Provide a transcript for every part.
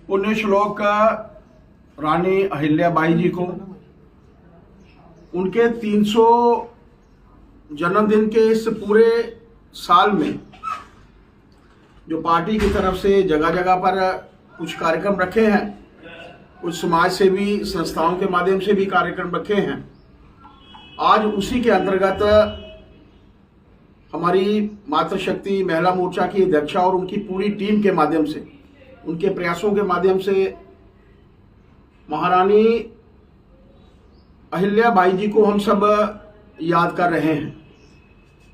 पुण्य श्लोक रानी अहिल्याबाई जी को उनके 300 जन्मदिन के इस पूरे साल में जो पार्टी की तरफ से जगह जगह पर कुछ कार्यक्रम रखे हैं, कुछ समाज सेवी संस्थाओं के माध्यम से भी कार्यक्रम रखे हैं। आज उसी के अंतर्गत हमारी मातृशक्ति महिला मोर्चा की अध्यक्षा और उनकी पूरी टीम के माध्यम से, उनके प्रयासों के माध्यम से महारानी अहिल्याबाई जी को हम सब याद कर रहे हैं।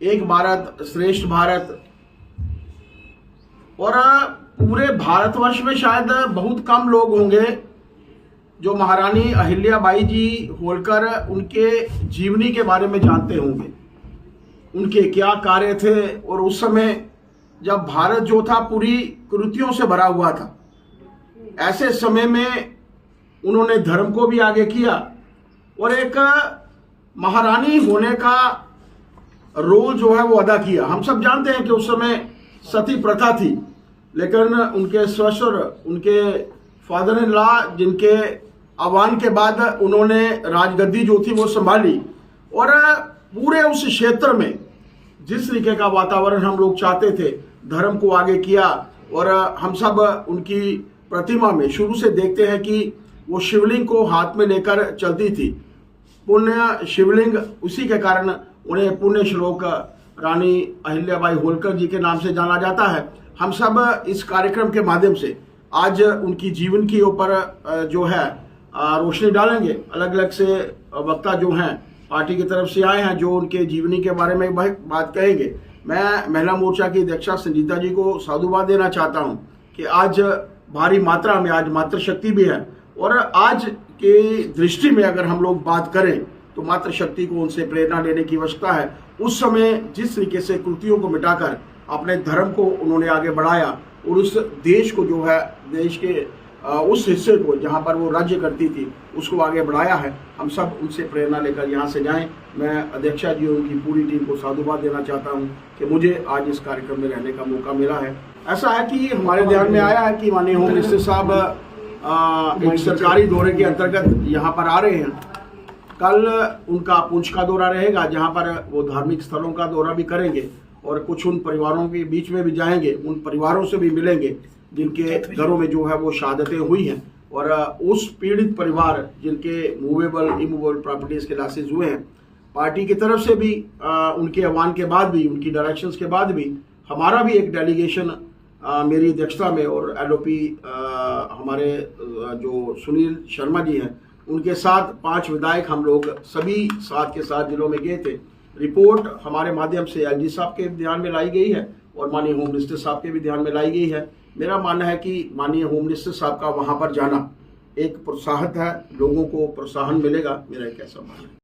एक भारत श्रेष्ठ भारत, और पूरे भारतवर्ष में शायद बहुत कम लोग होंगे जो महारानी अहिल्याबाई जी होलकर उनके जीवनी के बारे में जानते होंगे, उनके क्या कार्य थे। और उस समय जब भारत जो था पूरी कुरीतियों से भरा हुआ था, ऐसे समय में उन्होंने धर्म को भी आगे किया और एक महारानी होने का रोल जो है वो अदा किया। हम सब जानते हैं कि उस समय सती प्रथा थी, लेकिन उनके ससुर, उनके फादर इन लॉ, जिनके आह्वान के बाद उन्होंने राजगद्दी जो थी वो संभाली, और पूरे उस क्षेत्र में जिस तरीके का वातावरण हम लोग चाहते थे, धर्म को आगे किया। और हम सब उनकी प्रतिमा में शुरू से देखते हैं कि वो शिवलिंग को हाथ में लेकर चलती थी। पुण्य शिवलिंग, उसी के कारण उन्हें पुण्य श्लोक रानी अहिल्याबाई होलकर जी के नाम से जाना जाता है। हम सब इस कार्यक्रम के माध्यम से आज उनकी जीवन के ऊपर जो है रोशनी डालेंगे। अलग अलग से वक्ता जो हैं पार्टी की तरफ से आए हैं, जो उनके जीवनी के बारे में बात कहेंगे। मैं महिला मोर्चा की अध्यक्षा संजीता जी को साधुवाद देना चाहता हूं कि आज भारी मात्रा में आज मातृशक्ति भी है, और आज के दृष्टि में अगर हम लोग बात करें तो मातृशक्ति को उनसे प्रेरणा लेने की आवश्यकता है। उस समय जिस तरीके से कुरीतियों को मिटाकर अपने धर्म को उन्होंने आगे बढ़ाया और उस देश को जो है, देश के उस हिस्से को जहां पर वो राज्य करती थी उसको आगे बढ़ाया है। हम सब उनसे प्रेरणा लेकर यहां से जाएं। मैं अध्यक्षा जी और उनकी पूरी टीम को साधुवाद देना चाहता हूं कि मुझे आज इस कार्यक्रम में रहने का मौका मिला है। ऐसा है कि हमारे ध्यान में आया है कि माननीय होम मिनिस्टर साहब एक सरकारी दौरे के अंतर्गत यहाँ पर आ रहे हैं। कल उनका पुंछ का दौरा रहेगा, जहाँ पर वो धार्मिक स्थलों का दौरा भी करेंगे और कुछ उन परिवारों के बीच में भी जाएंगे, उन परिवारों से भी मिलेंगे जिनके घरों में जो है वो शहादतें हुई हैं, और उस पीड़ित परिवार जिनके मूवेबल इमूवेबल प्रॉपर्टीज के लॉसेज हुए हैं। पार्टी की तरफ से भी उनके आह्वान के बाद भी, उनकी डायरेक्शंस के बाद भी हमारा भी एक डेलीगेशन मेरी अध्यक्षता में, और एलओपी हमारे जो सुनील शर्मा जी हैं उनके साथ 5 विधायक हम लोग सभी 7 के 7 जिलों में गए थे। रिपोर्ट हमारे माध्यम से एलजी साहब के ध्यान में लाई गई है और माननीय होम मिनिस्टर साहब के भी ध्यान में लाई गई है। मेरा मानना है कि माननीय होम मिनिस्टर साहब का वहां पर जाना एक प्रोत्साहन है, लोगों को प्रोत्साहन मिलेगा, मेरा एक ऐसा मानना है।